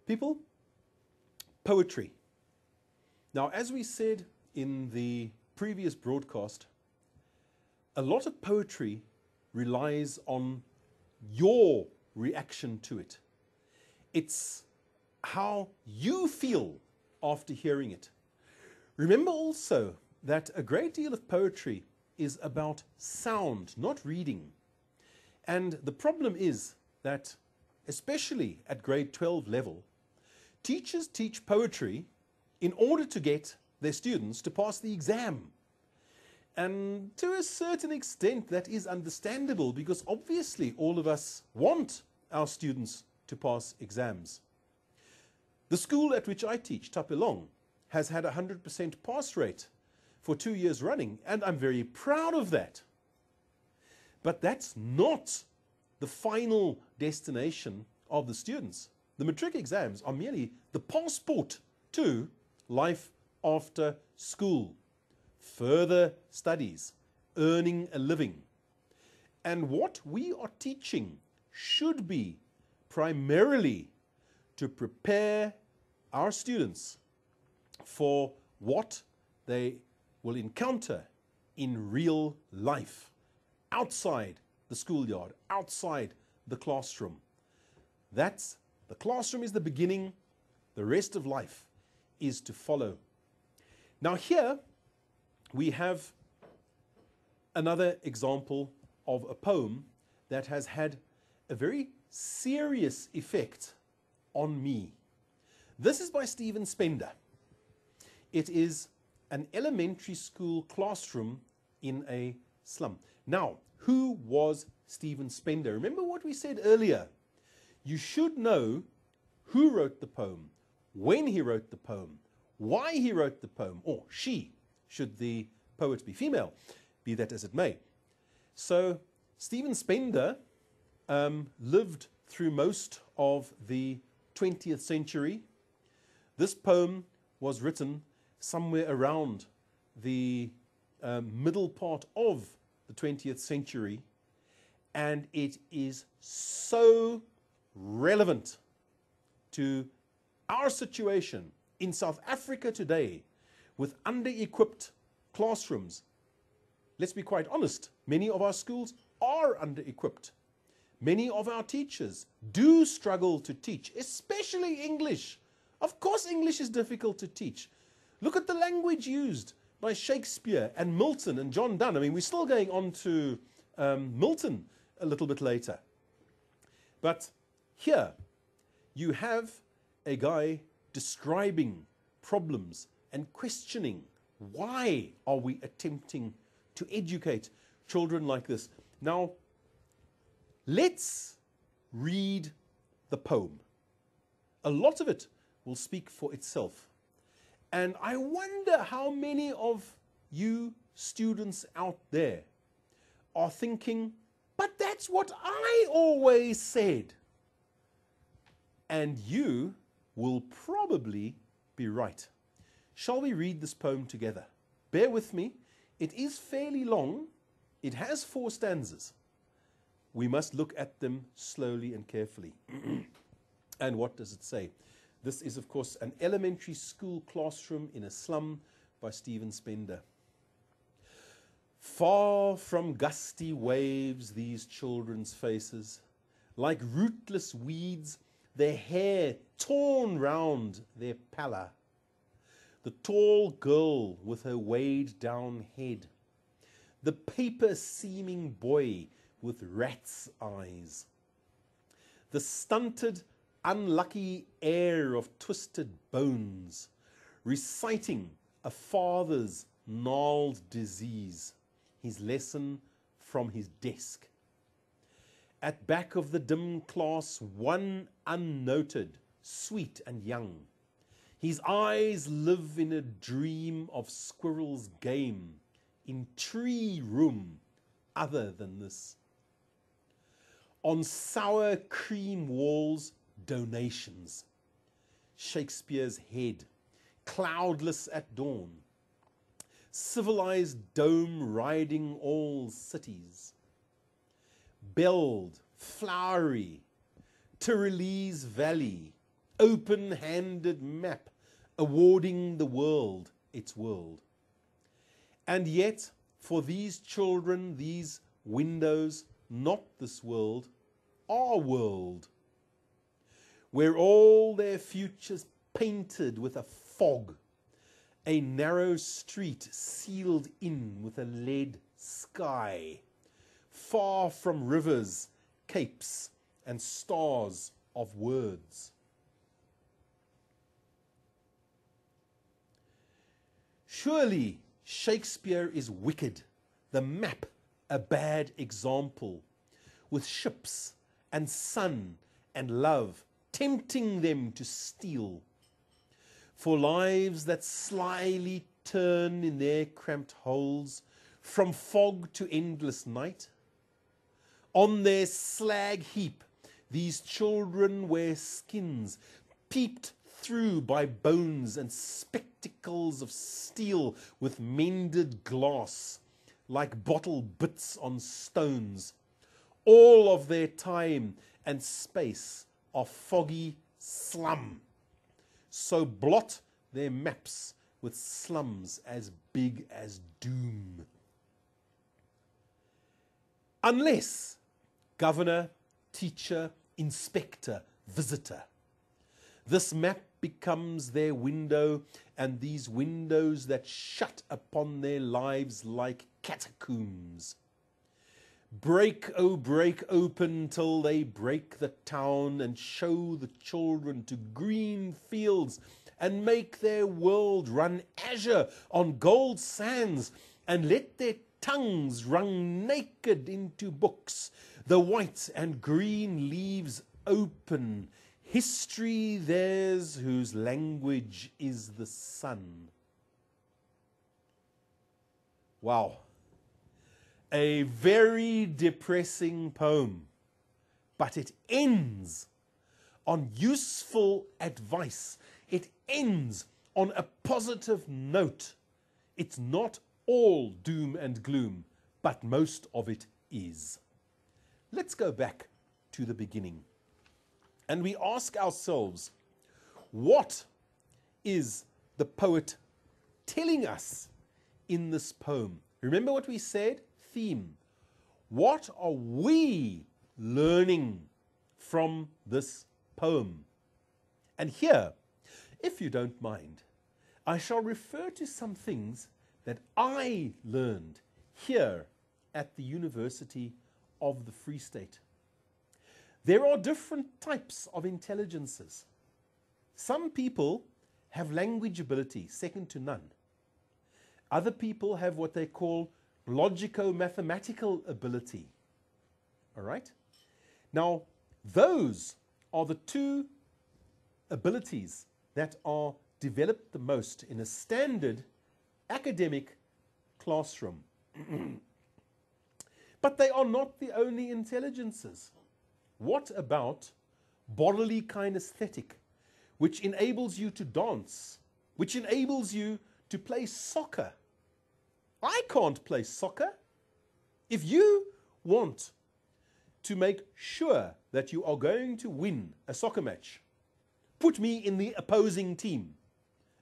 People, poetry. Now, as we said in the previous broadcast, a lot of poetry relies on your reaction to it. It's how you feel after hearing it. Remember also that a great deal of poetry is about sound, not reading. And the problem is that, especially at grade 12 level, teachers teach poetry in order to get their students to pass the exam. And to a certain extent, that is understandable because obviously all of us want our students to pass exams. The school at which I teach, Tapelong, has had a 100% pass rate for 2 years running, and I'm very proud of that. But that's not the final destination of the students. The matric exams are merely the passport to life after school, further studies, earning a living. And what we are teaching should be primarily to prepare our students for what they will encounter in real life, outside the schoolyard, outside the classroom. The classroom is the beginning, the rest of life is to follow. Now here we have another example of a poem that has had a very serious effect on me. This is by Stephen Spender. It is an elementary school classroom in a slum. Now, who was Stephen Spender? Remember what we said earlier. You should know who wrote the poem, when he wrote the poem, why he wrote the poem, or she, should the poet be female, be that as it may. So Stephen Spender lived through most of the 20th century. This poem was written somewhere around the middle part of the 20th century, and it is so relevant to our situation in South Africa today with under-equipped classrooms. Let's be quite honest, many of our schools are under-equipped. Many of our teachers do struggle to teach, especially English. Of course English is difficult to teach. Look at the language used by Shakespeare and Milton and John Donne. I mean, we're still going on to Milton a little bit later. But here you have a guy describing problems and questioning why are we attempting to educate children like this. Now, let's read the poem. A lot of it will speak for itself. And I wonder how many of you students out there are thinking, but that's what I always said. And you will probably be right. Shall we read this poem together? Bear with me. It is fairly long. It has 4 stanzas. We must look at them slowly and carefully. And what does it say? This is, of course, an elementary school classroom in a slum by Stephen Spender. Far from gusty waves, these children's faces, like rootless weeds, their hair torn round their pallor. The tall girl with her weighed-down head, the paper-seeming boy with rat's eyes, the stunted, unlucky heir of twisted bones, reciting a father's gnarled disease, his lesson from his desk. At back of the dim class, one unnoted, sweet and young. His eyes live in a dream of squirrel's game, in tree room other than this. On sour cream walls, donations. Shakespeare's head, cloudless at dawn. Civilized dome riding all cities. Belled, flowery, Tyrolese Valley, open-handed map awarding the world its world. And yet, for these children, these windows, not this world, our world, where all their futures painted with a fog, a narrow street sealed in with a lead sky, far from rivers, capes, and stars of words. Surely Shakespeare is wicked, the map a bad example, with ships and sun and love tempting them to steal, for lives that slyly turn in their cramped holes from fog to endless night. On their slag heap these children wear skins peeped through by bones and spectacles of steel with mended glass, like bottle bits on stones. All of their time and space are foggy slum. So blot their maps with slums as big as doom. Unless governor, teacher, inspector, visitor, this map becomes their window, and these windows that shut upon their lives like catacombs. Break, oh break open till they break the town and show the children to green fields and make their world run azure on gold sands, and let their tongues run naked into books, the white and green leaves open, history theirs whose language is the sun. Wow. A very depressing poem, but it ends on useful advice. It ends on a positive note. It's not all doom and gloom, but most of it is. Let's go back to the beginning. And we ask ourselves, what is the poet telling us in this poem? Remember what we said? Theme. What are we learning from this poem? And here, if you don't mind, I shall refer to some things that I learned here at the University of the Free State. There are different types of intelligences. Some people have language ability, second to none. Other people have what they call logico-mathematical ability. All right? Now, those are the two abilities that are developed the most in a standard academic classroom. But they are not the only intelligences. What about bodily kinesthetic, which enables you to dance, which enables you to play soccer? I can't play soccer. If you want to make sure that you are going to win a soccer match, put me in the opposing team,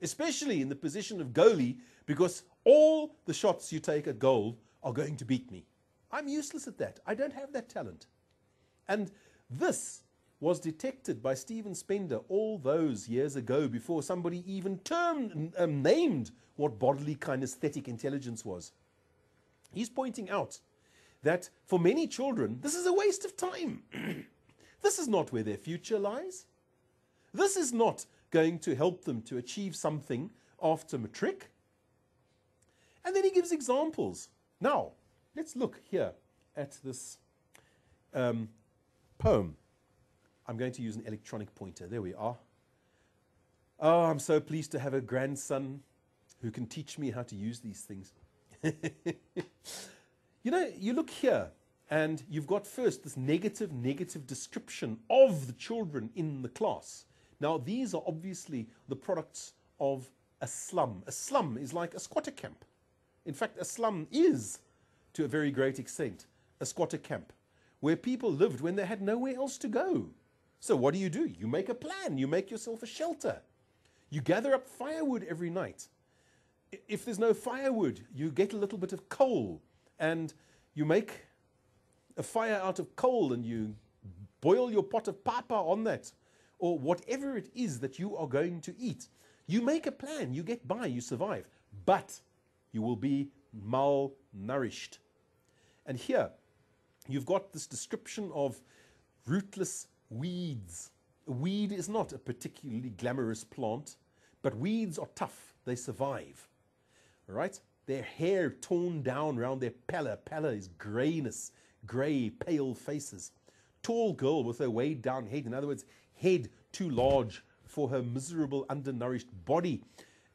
especially in the position of goalie, because all the shots you take at goal are going to beat me. I'm useless at that. I don't have that talent. And this was detected by Stephen Spender all those years ago, before somebody even named what bodily kinesthetic intelligence was. He's pointing out that for many children, this is a waste of time. This is not where their future lies. This is not going to help them to achieve something after matric. And then he gives examples. Now, let's look here at this poem. I'm going to use an electronic pointer. There we are. Oh, I'm so pleased to have a grandson who can teach me how to use these things. You know, you look here and you've got first this negative description of the children in the class. Now, these are obviously the products of a slum. A slum is like a squatter camp. In fact, a slum is, to a very great extent, a squatter camp, where people lived when they had nowhere else to go. So what do? You make a plan. You make yourself a shelter. You gather up firewood every night. If there's no firewood, you get a little bit of coal and you make a fire out of coal and you boil your pot of papa on that, or whatever it is that you are going to eat. You make a plan, you get by, you survive, but you will be malnourished. And here, you've got this description of rootless weeds. A weed is not a particularly glamorous plant, but weeds are tough, they survive. All right? Their hair torn down around their pallor. Pallor is grayness, grey, pale faces. Tall girl with her weighed down head. In other words, head too large for her miserable, undernourished body.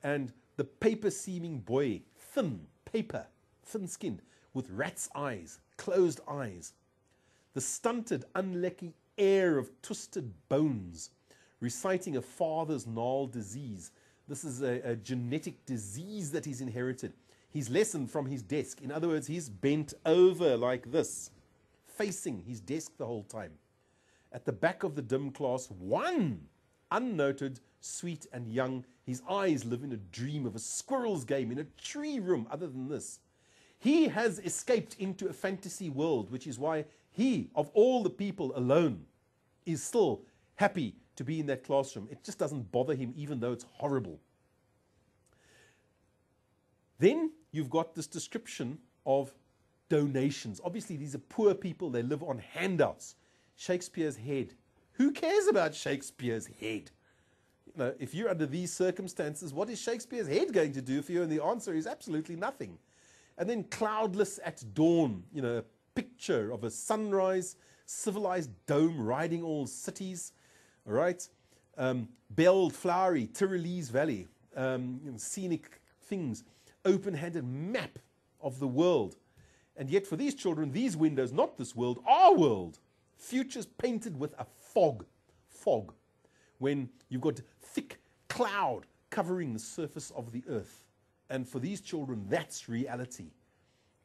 And the paper-seeming boy, thin, paper, thin-skinned, with rat's eyes, closed eyes. The stunted, unlucky heir of twisted bones, reciting a father's gnarled disease. This is a genetic disease that he's inherited. He's lessened from his desk. In other words, he's bent over like this, facing his desk the whole time. At the back of the dim class, one unnoted, sweet and young. His eyes live in a dream of a squirrel's game in a tree room. Other than this, he has escaped into a fantasy world, which is why he, of all the people alone, is still happy to be in that classroom. It just doesn't bother him, even though it's horrible. Then you've got this description of donations. Obviously, these are poor people. They live on handouts. Shakespeare's head. Who cares about Shakespeare's head? You know, if you're under these circumstances, what is Shakespeare's head going to do for you? And the answer is absolutely nothing. And then cloudless at dawn, you know, a picture of a sunrise, civilized dome riding all cities, all right? Belled, flowery, Tyrolese Valley, scenic things, open-handed map of the world. And yet for these children, these windows, not this world, our world, futures painted with a fog, when you've got thick cloud covering the surface of the earth. And for these children, that's reality.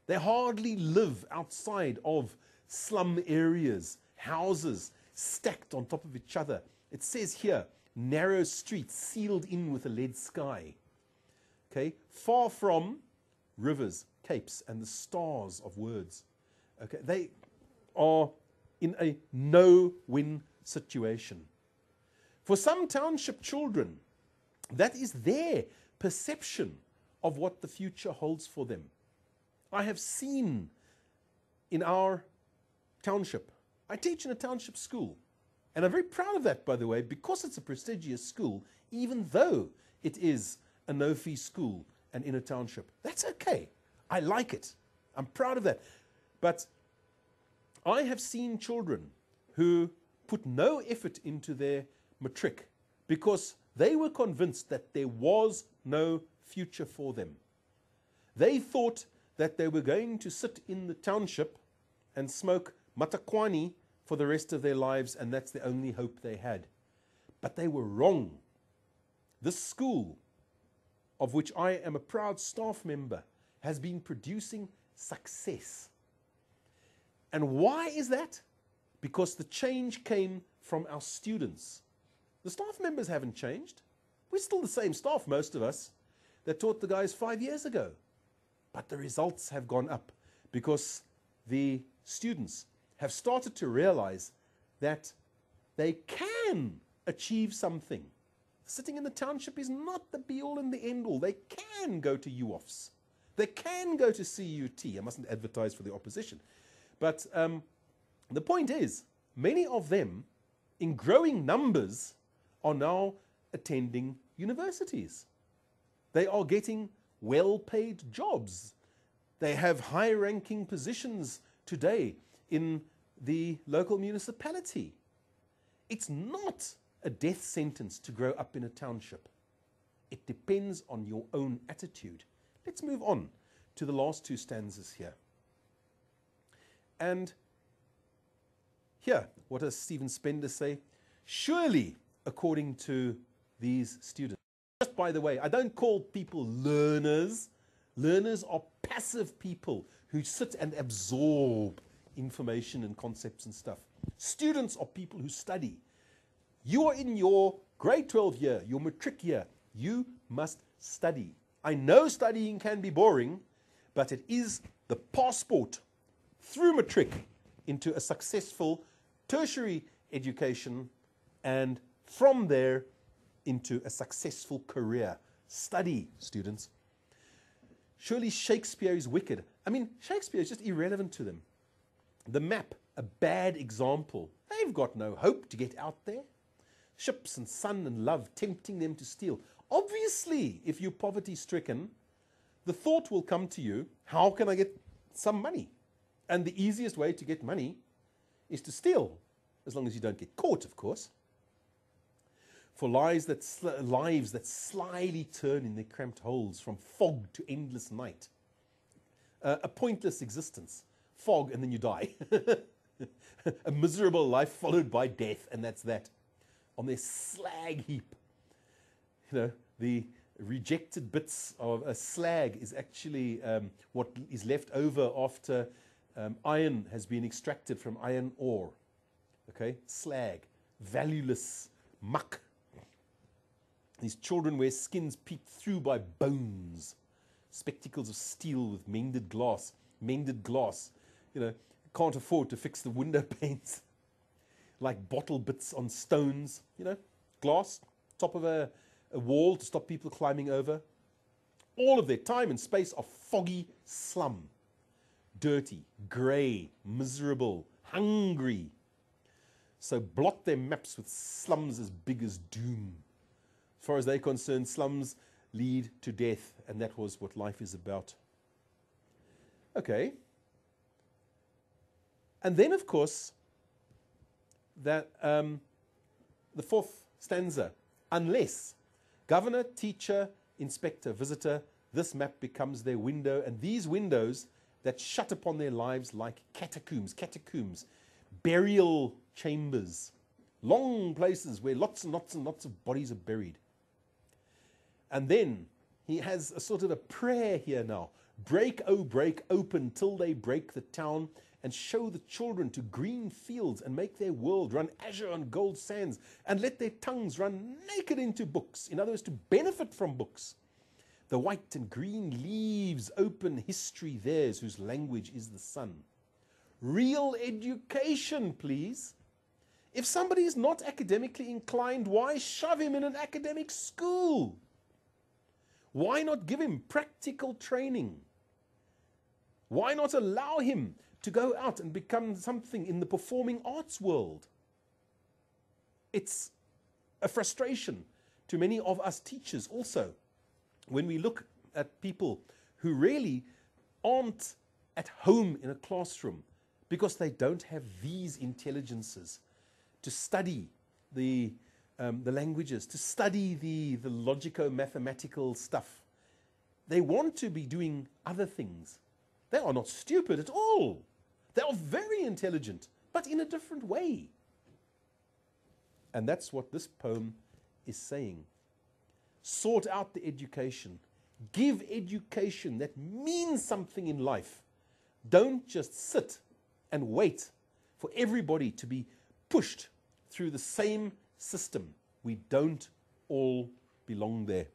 They hardly live outside of slum areas, houses stacked on top of each other. It says here, narrow streets sealed in with a lead sky. Okay, far from rivers, capes, and the stars of words. Okay, they are in a no-win situation. For some township children, that is their perception of what the future holds for them. I have seen in our township, I teach in a township school, and I'm very proud of that, by the way, because it's a prestigious school, even though it is a no-fee school and in a township. That's okay. I like it. I'm proud of that. But I have seen children who put no effort into their matric because they were convinced that there was no future for them. They thought that they were going to sit in the township and smoke matakwani for the rest of their lives, and that's the only hope they had. But they were wrong. This school, of which I am a proud staff member, has been producing success. And why is that? Because the change came from our students. The staff members haven't changed. We're still the same staff, most of us, that taught the guys 5 years ago. But the results have gone up because the students have started to realize that they can achieve something. Sitting in the township is not the be-all and the end-all. They can go to UOFs. They can go to CUT. I mustn't advertise for the opposition. But the point is, many of them, in growing numbers, are now attending universities. They are getting well-paid jobs. They have high-ranking positions today in the local municipality. It's not a death sentence to grow up in a township. It depends on your own attitude. Let's move on to the last two stanzas here. And here, what does Stephen Spender say? Surely, according to these students. Just by the way, I don't call people learners. Learners are passive people who sit and absorb information and concepts and stuff. Students are people who study. You are in your grade 12 year, your matric year. You must study. I know studying can be boring, but it is the passport through matric into a successful tertiary education, and from there into a successful career. Study, students. Surely Shakespeare is wicked. I mean, Shakespeare is just irrelevant to them. The map, a bad example. They've got no hope to get out there. Ships and sun and love tempting them to steal. Obviously, if you're poverty-stricken, the thought will come to you, how can I get some money? And the easiest way to get money is to steal, as long as you don't get caught, of course. For lives that slyly turn in their cramped holes, from fog to endless night. A pointless existence. Fog, and then you die. A miserable life followed by death, and that's that. On their slag heap. You know, the rejected bits of a slag is actually what is left over after iron has been extracted from iron ore. Okay, slag, valueless muck. These children wear skins peeped through by bones, spectacles of steel with mended glass. Mended glass, you know, can't afford to fix the window panes. Like bottle bits on stones, you know, glass, top of a wall to stop people climbing over. All of their time and space are foggy slum. Dirty, grey, miserable, hungry. So blot their maps with slums as big as doom. As far as they're concerned, slums lead to death, and that was what life is about. Okay. And then, of course, that the fourth stanza, unless governor, teacher, inspector, visitor, this map becomes their window, and these windows that shut upon their lives like catacombs, burial chambers, long places where lots and lots and lots of bodies are buried. And then he has a sort of a prayer here now. Break, oh break, open till they break the town, and show the children to green fields, and make their world run azure on gold sands, and let their tongues run naked into books. In other words, to benefit from books. The white and green leaves open history theirs, whose language is the sun. Real education, please. If somebody is not academically inclined, why shove him in an academic school? Why not give him practical training? Why not allow him to go out and become something in the performing arts world? It's a frustration to many of us teachers also when we look at people who really aren't at home in a classroom because they don't have these intelligences to study the languages, to study the logico-mathematical stuff. They want to be doing other things. They are not stupid at all. They are very intelligent, but in a different way. And that's what this poem is saying. Sort out the education. Give education that means something in life. Don't just sit and wait for everybody to be pushed through the same system. We don't all belong there.